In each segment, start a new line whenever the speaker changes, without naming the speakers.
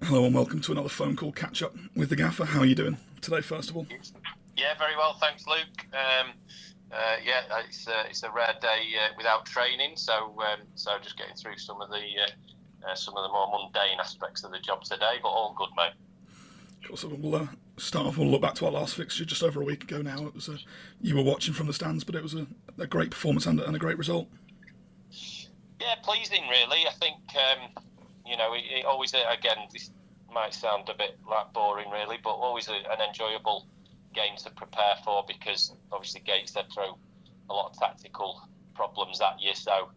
Hello and welcome to another phone call catch up with the Gaffer. How are you doing today, first of all?
Yeah, very well, thanks, Luke. Yeah, it's a rare day without training, so just getting through some of the more mundane aspects of the job today, but all good, mate.
Of course, we'll start off. We'll look back to our last fixture just over a week ago now. It was you were watching from the stands, but it was a great performance and a great result.
Yeah, pleasing, really. I think it always again this might sound a bit like boring, really, but always an enjoyable game to prepare for because obviously Gateshead throw a lot of tactical problems at you, so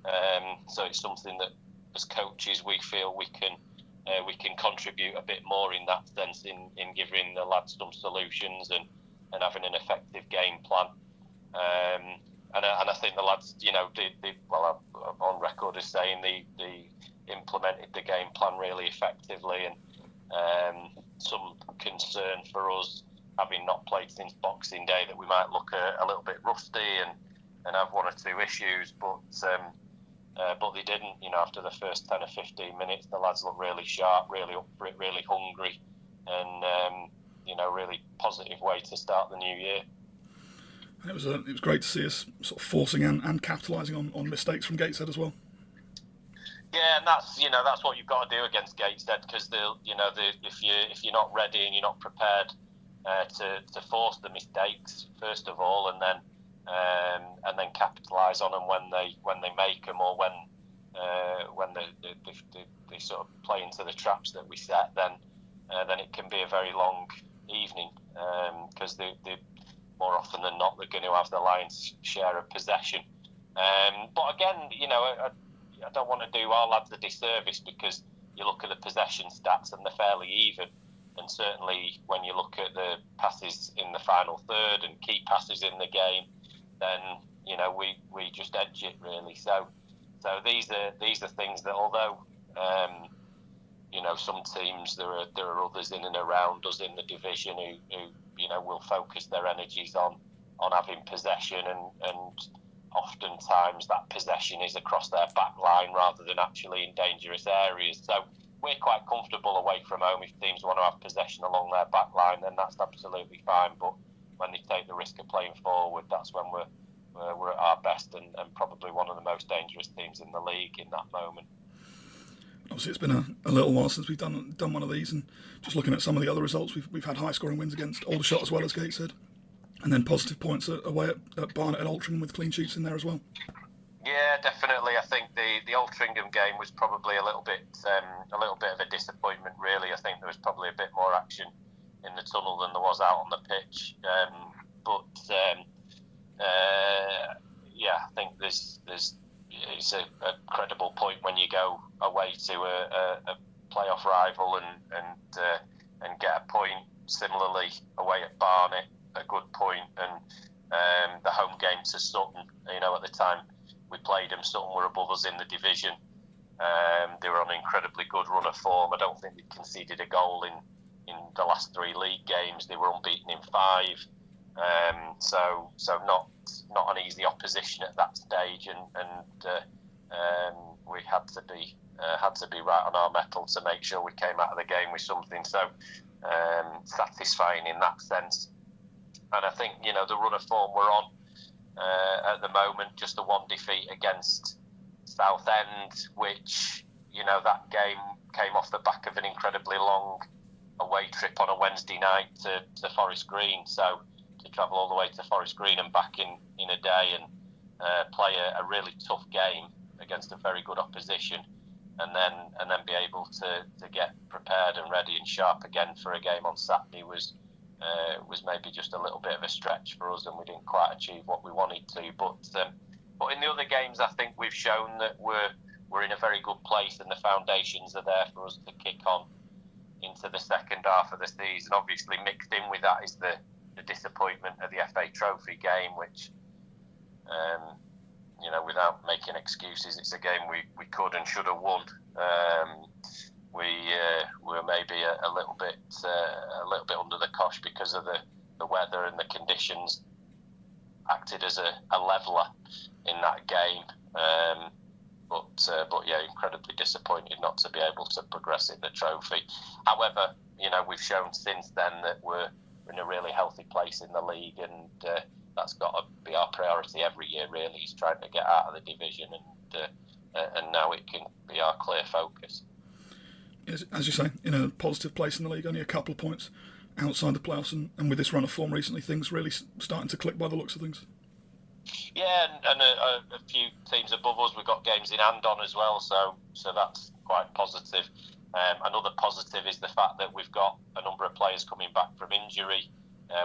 it's something that as coaches we feel we can contribute a bit more in that sense in giving the lads some solutions and having an effective game plan. And I think the lads, I'm on record as saying they implemented the game plan really effectively, and some concern for us having not played since Boxing Day that we might look a little bit rusty and have one or two issues, but they didn't. After the first 10 or 15 minutes, the lads looked really sharp, really up for it, really hungry, and really positive way to start the new year.
It was great to see us sort of forcing and capitalising on mistakes from Gateshead as well.
Yeah, and that's what you've got to do against Gateshead because if you're not ready and you're not prepared to force the mistakes first of all, and then capitalise on them when they make them, or when they sort of play into the traps that we set, then it can be a very long evening because they more often than not they're going to have the lion's share of possession. But again, I don't want to do our lads a disservice because you look at the possession stats and they're fairly even. And certainly when you look at the passes in the final third and key passes in the game, then we just edge it really. So these are things that although some teams there are others in and around us in the division who will focus their energies on having possession and oftentimes that possession is across their back line rather than actually in dangerous areas. So we're quite comfortable away from home. If teams want to have possession along their back line, then that's absolutely fine. But when they take the risk of playing forward, that's when we're at our best and probably one of the most dangerous teams in the league in that moment.
Obviously, it's been a little while since we've done one of these, and just looking at some of the other results, we've had high scoring wins against Aldershot as well as Gateshead, and then positive points away at Barnet and Altrincham with clean sheets in there as well.
Yeah, definitely. I think the Altrincham game was probably a little bit of a disappointment. Really, I think there was probably a bit more action in the tunnel than there was out on the pitch. I think it's a credible point when you go away to a playoff rival and get a point. Similarly, away at Barnet, a good point, and the home game to Sutton. At the time we played them, Sutton were above us in the division. They were on an incredibly good run of form. I don't think they conceded a goal in the last 3 league games. They were unbeaten in 5. So not an easy opposition at that stage, and we had to be right on our mettle to make sure we came out of the game with something so satisfying in that sense. And I think the run of form we're on at the moment, just the one defeat against Southend, which that game came off the back of an incredibly long away trip on a Wednesday night to Forest Green. So to travel all the way to Forest Green and back in a day and play a really tough game against a very good opposition, and then be able to get prepared and ready and sharp again for a game on Saturday was maybe just a little bit of a stretch for us, and we didn't quite achieve what we wanted to. But in the other games, I think we've shown that we're in a very good place, and the foundations are there for us to kick on into the second half of the season. Obviously, mixed in with that is the disappointment of the FA Trophy game, which, without making excuses, it's a game we could and should have won. We were maybe a little bit under the cosh because of the weather and the conditions acted as a leveller in that game. But but yeah, incredibly disappointed not to be able to progress in the trophy. However, we've shown since then that we're in a really healthy place in the league, and that's got to be our priority every year. Really, is trying to get out of the division, and now it can be our clear focus.
As you say, in a positive place in the league, only a couple of points outside the playoffs, and with this run of form recently, things really starting to click by the looks of things.
Yeah, and a few teams above us, we've got games in hand on as well, so that's quite positive. Another positive is the fact that we've got a number of players coming back from injury.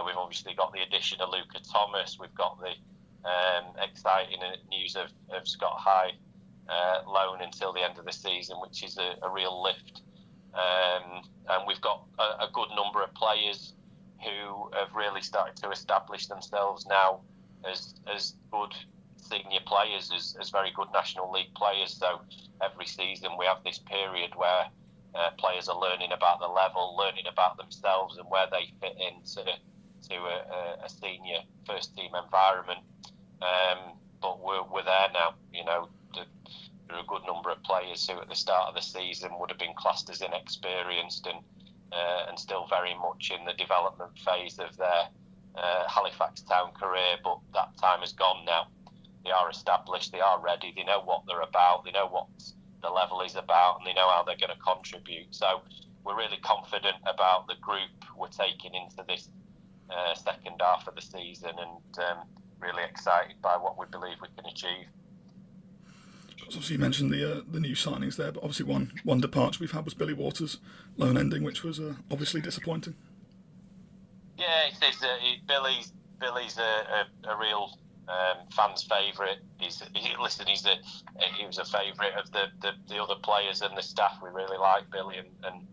We've obviously got the addition of Luca Thomas. We've got the exciting news of Scott High loan until the end of the season, which is a real lift. And we've got a good number of players who have really started to establish themselves now as good senior players, as very good National League players. So every season we have this period where players are learning about the level, learning about themselves and where they fit into a senior first team environment. But we're there now. There are a good number of players who at the start of the season would have been classed as inexperienced and still very much in the development phase of their Halifax Town career, but that time has gone now. They are established, they are ready, they know what they're about, they know what the level is about, and they know how they're going to contribute. So we're really confident about the group we're taking into this second half of the season, and really excited by what we believe we can achieve.
Obviously, you mentioned the new signings there, but obviously one departure we've had was Billy Waters' loan ending, which was obviously disappointing.
Yeah, it is. Billy's a real fans' favourite. He was a favourite of the other players and the staff. We really like Billy, and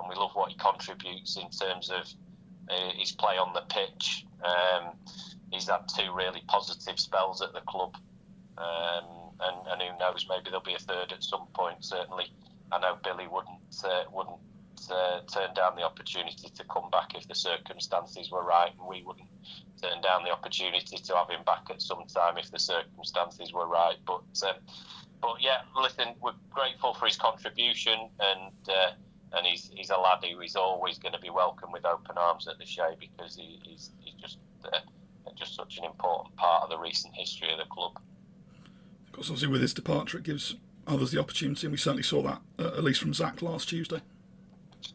we love what he contributes in terms of his play on the pitch. He's had 2 really positive spells at the club, and who knows, maybe there'll be a third at some point. Certainly, I know Billy wouldn't turn down the opportunity to come back if the circumstances were right, and we wouldn't turn down the opportunity to have him back at some time if the circumstances were right. But yeah, listen, we're grateful for his contribution, and he's a lad who is always going to be welcome with open arms at the Shea, because he's just such an important part of the recent history of the club.
Of course, obviously with his departure, it gives others the opportunity, and we certainly saw that, at least from Zach last Tuesday.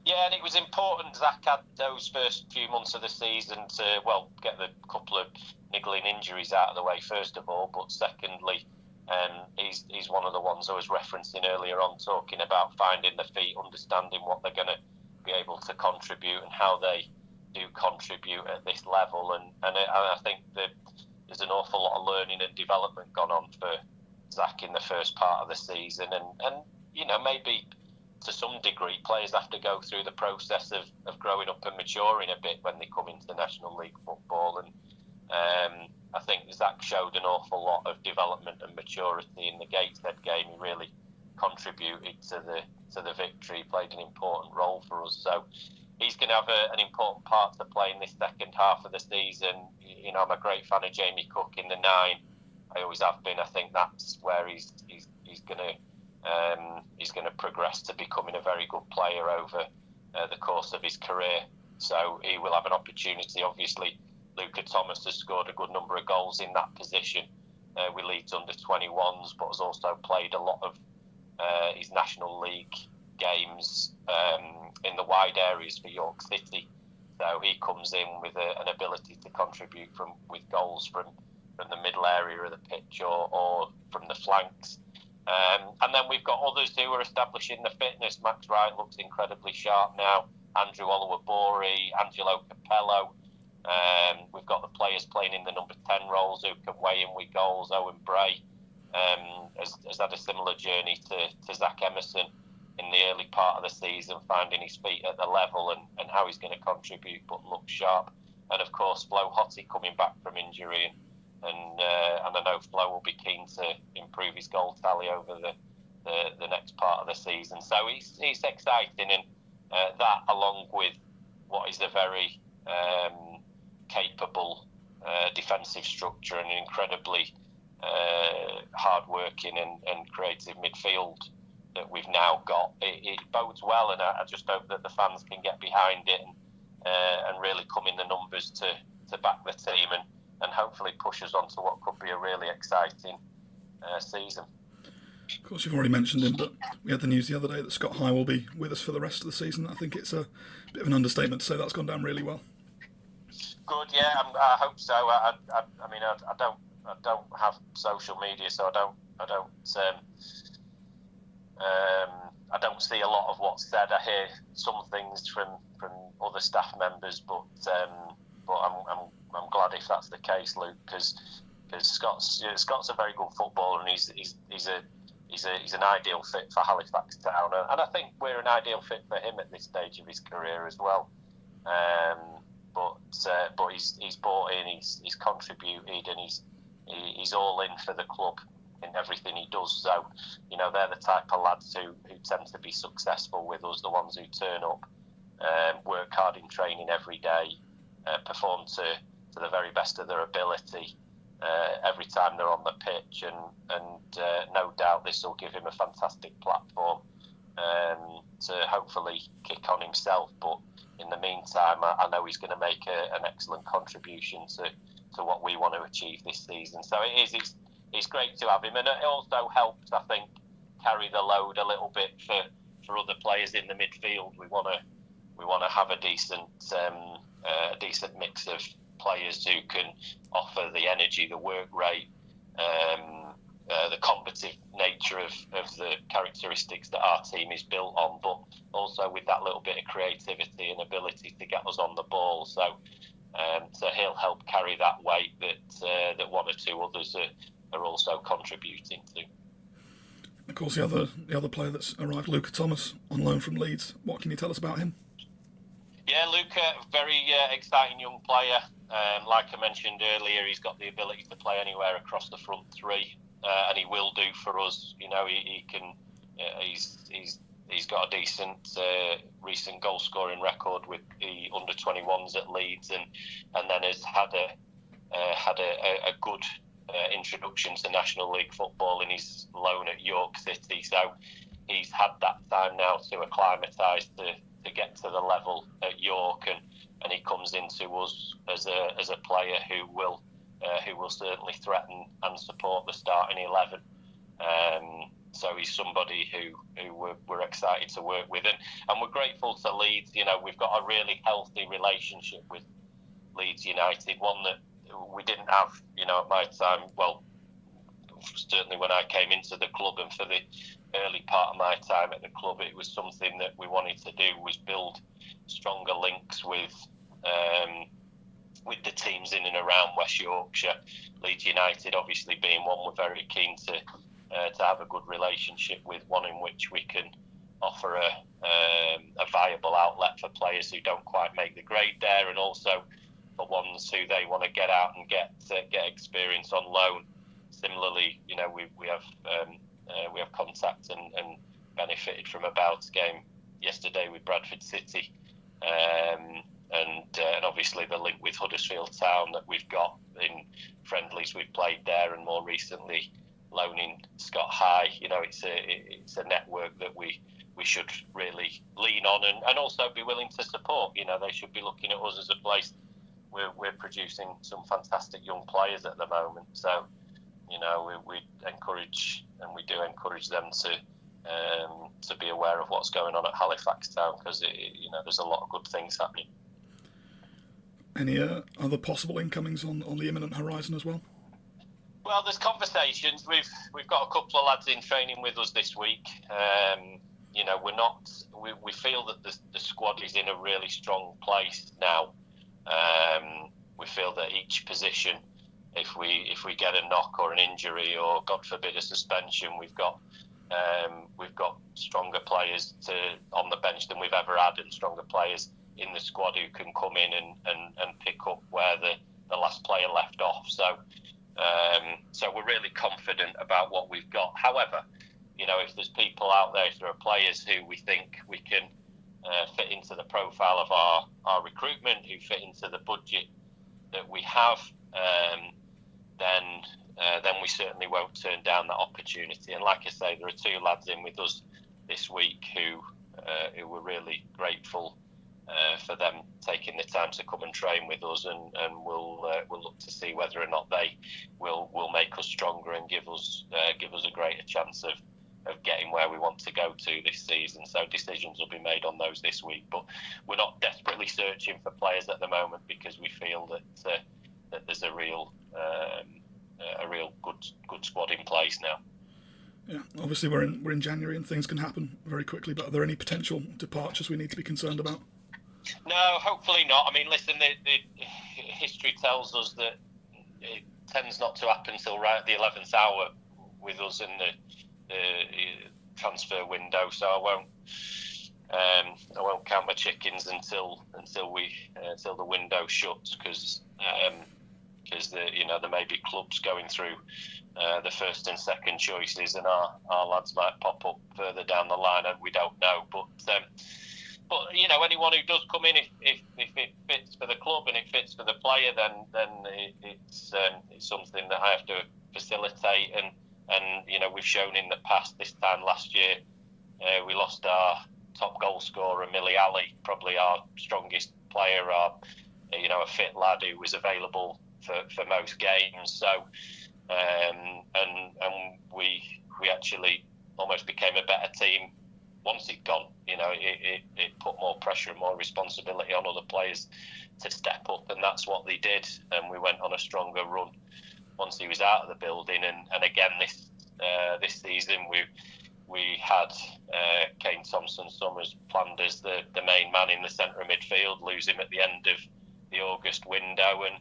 Yeah, and it was important. Zach had those first few months of the season to, get the couple of niggling injuries out of the way, first of all, but secondly, he's one of the ones I was referencing earlier on, talking about finding the feet, understanding what they're going to be able to contribute and how they do contribute at this level. And I think that there's an awful lot of learning and development gone on for Zach in the first part of the season, and maybe to some degree players have to go through the process of growing up and maturing a bit when they come into National League football, and I think Zach showed an awful lot of development and maturity in the Gateshead game. He really contributed to the victory, played an important role for us, so he's going to have an important part to play in this second half of the season. I'm a great fan of Jamie Cook in the 9. I always have been. I think that's where he's going to progress to becoming a very good player over the course of his career. So he will have an opportunity. Obviously, Luca Thomas has scored a good number of goals in that position with Leeds under 21s, but has also played a lot of his National League games in the wide areas for York City. So he comes in with an ability to contribute with goals from the middle area of the pitch or from the flanks. And then we've got others who are establishing the fitness. Max Wright looks incredibly sharp now. Andrew Oluwabori, Angelo Capello. We've got the players playing in the number 10 roles who can weigh in with goals. Owen Bray has had a similar journey to Zach Emerson in the early part of the season, finding his feet at the level and how he's going to contribute, but look sharp. And of course, Flo Hottie coming back from injury, and I know Flo will be keen to improve his goal tally over the next part of the season. So it's exciting, and that, along with what is a very capable defensive structure and an incredibly hard-working and creative midfield that we've now got. It bodes well, and I just hope that the fans can get behind it and really come in the numbers to back the team and hopefully push us on to what could be a really exciting season.
Of course, you've already mentioned him, but we had the news the other day that Scott High will be with us for the rest of the season. I think it's a bit of an understatement to say that's gone down really well.
Good, yeah, I hope so. I mean, I don't have social media, so I don't see a lot of what's said. I hear some things from other staff members, but I'm glad if that's the case, Luke, because Scott's a very good footballer, and he's an ideal fit for Halifax Town, and I think we're an ideal fit for him at this stage of his career as well. But he's bought in, he's contributed, and he's all in for the club in everything he does. So, they're the type of lads who tend to be successful with us, the ones who turn up, work hard in training every day, perform to the very best of their ability every time they're on the pitch, and no doubt this will give him a fantastic platform to hopefully kick on himself. But in the meantime, I know he's going to make an excellent contribution to what we want to achieve this season. So it's great to have him, and it also helps, I think, carry the load a little bit for other players in the midfield. We want to have a decent mix of players who can offer the energy, the work rate, the competitive nature of the characteristics that our team is built on, but also with that little bit of creativity and ability to get us on the ball. So he'll help carry that weight that one or two others are also contributing to.
Of course, the other player that's arrived, Luca Thomas, on loan from Leeds. What can you tell us about him?
Yeah, Luca, very exciting young player. Like I mentioned earlier, he's got the ability to play anywhere across the front three, and he will do for us. He can. He's got a decent recent goal scoring record with the under-21s at Leeds, and then has had a good introduction to National League football in his loan at York City. So he's had that time now to acclimatise to get to the level at York, and he comes into us as a player who will certainly threaten and support the starting 11. So he's somebody who we're excited to work with, and we're grateful to Leeds. We've got a really healthy relationship with Leeds United, one that we didn't have, at my time. Well, certainly when I came into the club, and for the early part of my time at the club, it was something that we wanted to do, was build stronger links with the teams in and around West Yorkshire. Leeds United obviously being one, we're very keen to have a good relationship with, one in which we can offer a viable outlet for players who don't quite make the grade there, and also for ones who they want to get out and get experience on loan. Similarly, we have contact and benefited from a Bouts game yesterday with Bradford City, and obviously the link with Huddersfield Town that we've got in friendlies we've played there, and more recently loaning Scott High. It's a network that we should really lean on and also be willing to support. They should be looking at us as a place we're producing some fantastic young players at the moment. So we encourage, and we do encourage them to be aware of what's going on at Halifax Town, because there's a lot of good things happening.
Any other possible incomings on the imminent horizon as well?
Well, there's conversations. We've got a couple of lads in training with us this week. We feel that the squad is in a really strong place now. We feel that each position, if we get a knock or an injury, or God forbid a suspension, we've got stronger players on the bench than we've ever had, and stronger players in the squad who can come in and pick up where the last player left off. So we're really confident about what we've got. However, if there's people out there, if there are players who we think we can fit into the profile of our recruitment, who fit into the budget that we have, then then we certainly won't turn down that opportunity. And like I say, there are two lads in with us this week who were really grateful for them taking the time to come and train with us, and we'll look to see whether or not they will make us stronger and give us a greater chance of getting where we want to go to this season. So decisions will be made on those this week, but we're not desperately searching for players at the moment because we feel that there's a real good squad in place now.
Yeah, obviously we're in January and things can happen very quickly, but are there any potential departures we need to be concerned about?
No, hopefully not. I mean, listen, the history tells us that it tends not to happen till right at the 11th hour with us in the transfer window. So I won't count my chickens until the window shuts, because there may be clubs going through the first and second choices, and our lads might pop up further down the line, and we don't know. But anyone who does come in, if it fits for the club and it fits for the player, then it's something that I have to facilitate. And we've shown in the past. This time last year, we lost our top goal scorer, Millie Ali, probably our strongest player, a fit lad who was available for most games. So, and we actually almost became a better team once he'd gone. It put more pressure and more responsibility on other players to step up, and that's what they did. And we went on a stronger run once he was out of the building. And again, this season we had Kane Thompson-Summers planned as the main man in the centre of midfield, lose him at the end of the August window, and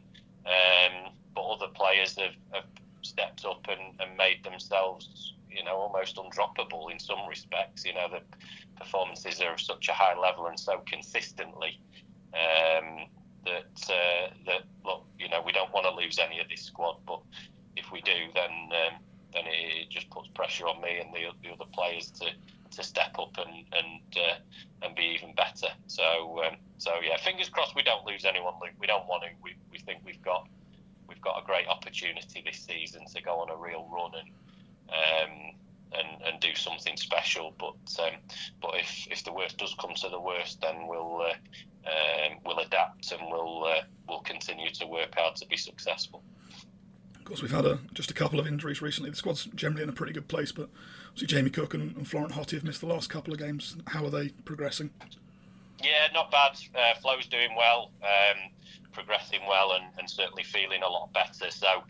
but other players have stepped up and made themselves almost undroppable in some respects. The performances are of such a high level and so consistently that look, we don't want to lose any of this squad, but if we do, then it just puts pressure on me and the other players to step up and be even better. So yeah, fingers crossed we don't lose anyone, Luke. We don't want to. We think we've got a great opportunity this season to go on a real run and do something special. But if the worst does come to the worst, then we'll adapt and we'll continue to work hard to be successful.
Of course, we've had just a couple of injuries recently. The squad's generally in a pretty good place, but obviously Jamie Cook and Florent Hottie have missed the last couple of games. How are they progressing?
Yeah, not bad. Flo's doing well, progressing well, and certainly feeling a lot better. So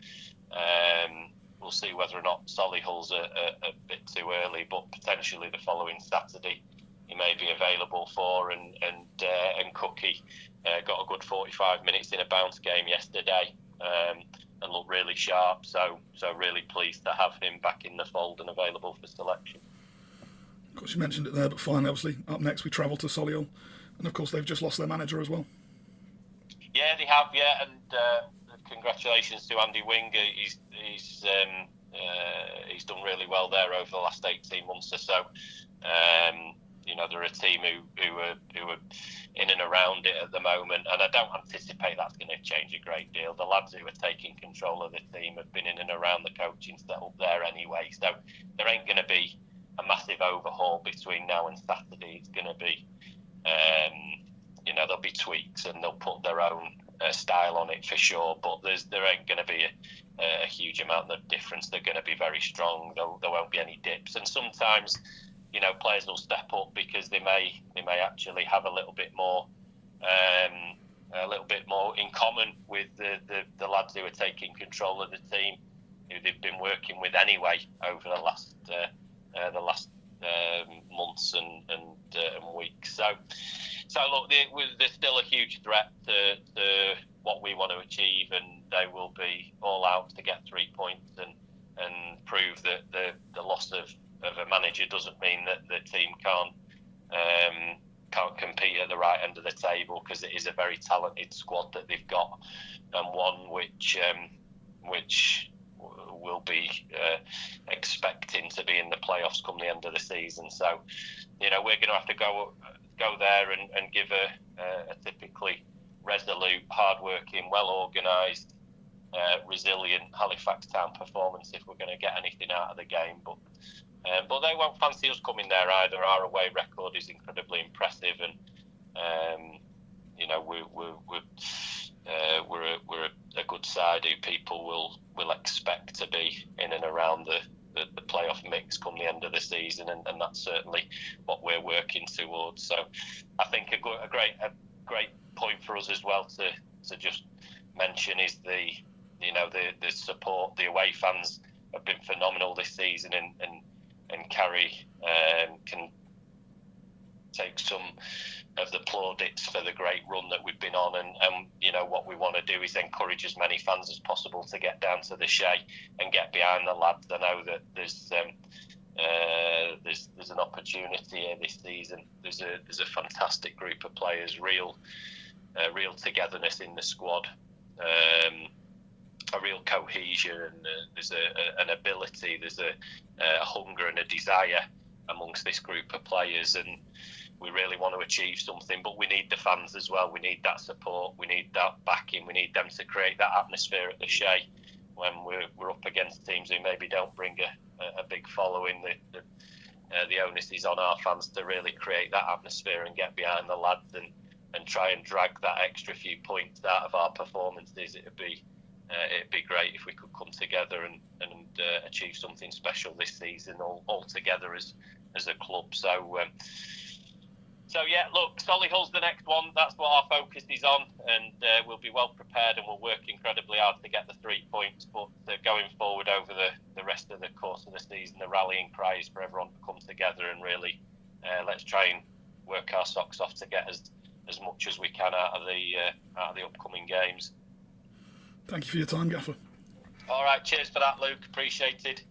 we'll see whether or not Solihull's a bit too early, but potentially the following Saturday he may be available for. And Cookie got a good 45 minutes in a bounce game yesterday. And looked really sharp, so really pleased to have him back in the fold and available for selection.
Of course, you mentioned it there, but finally, obviously, up next we travel to Solihull, and of course they've just lost their manager as well.
Yeah, they have, yeah, and congratulations to Andy Winger. He's done really well there over the last 18 months or so. They're a team who are in and around it at the moment, and I don't anticipate that's going to change a great deal. The lads who are taking control of the team have been in and around the coaching setup there anyway, so there ain't going to be a massive overhaul between now and Saturday. It's going to be, there'll be tweaks and they'll put their own style on it for sure, but there ain't going to be a huge amount of difference. They're going to be very strong. There won't be any dips, and sometimes players will step up because they may actually have a little bit more in common with the lads who are taking control of the team, who they've been working with anyway over the last months and weeks. So look, there's still a huge threat to what we want to achieve, and they will be all out to get 3 points and prove that the loss of a manager doesn't mean that the team can't compete at the right end of the table, because it is a very talented squad that they've got, and one which will be expecting to be in the playoffs come the end of the season. So we're going to have to go there and give a typically resolute, hard-working, well-organised resilient Halifax Town performance if we're going to get anything out of the game. But they won't fancy us coming there either. Our away record is incredibly impressive, and we're a good side who people will expect to be in and around the playoff mix come the end of the season, and that's certainly what we're working towards. So I think a great point for us as well to just mention is the support. The away fans have been phenomenal this season, and Carrie can take some of the plaudits for the great run that we've been on, and what we want to do is encourage as many fans as possible to get down to the Shay and get behind the lads. I know that there's an opportunity here this season. There's a fantastic group of players, real togetherness in the squad, a real cohesion, and there's an ability, there's a hunger and a desire amongst this group of players, and we really want to achieve something, but we need the fans as well. We need that support, we need that backing, we need them to create that atmosphere at the Shay when we're up against teams who maybe don't bring a big following. The onus is on our fans to really create that atmosphere and get behind the lads and try and drag that extra few points out of our performances. It'd be great if we could come together and achieve something special this season all together as a club. So yeah, look, Solihull's the next one. That's what our focus is on, and we'll be well prepared, and we'll work incredibly hard to get the 3 points. But going forward over the rest of the course of the season, the rallying cry is for everyone to come together and really let's try and work our socks off to get as much as we can out of the upcoming games.
Thank you for your time, Gaffer.
All right, cheers for that, Luke. Appreciated.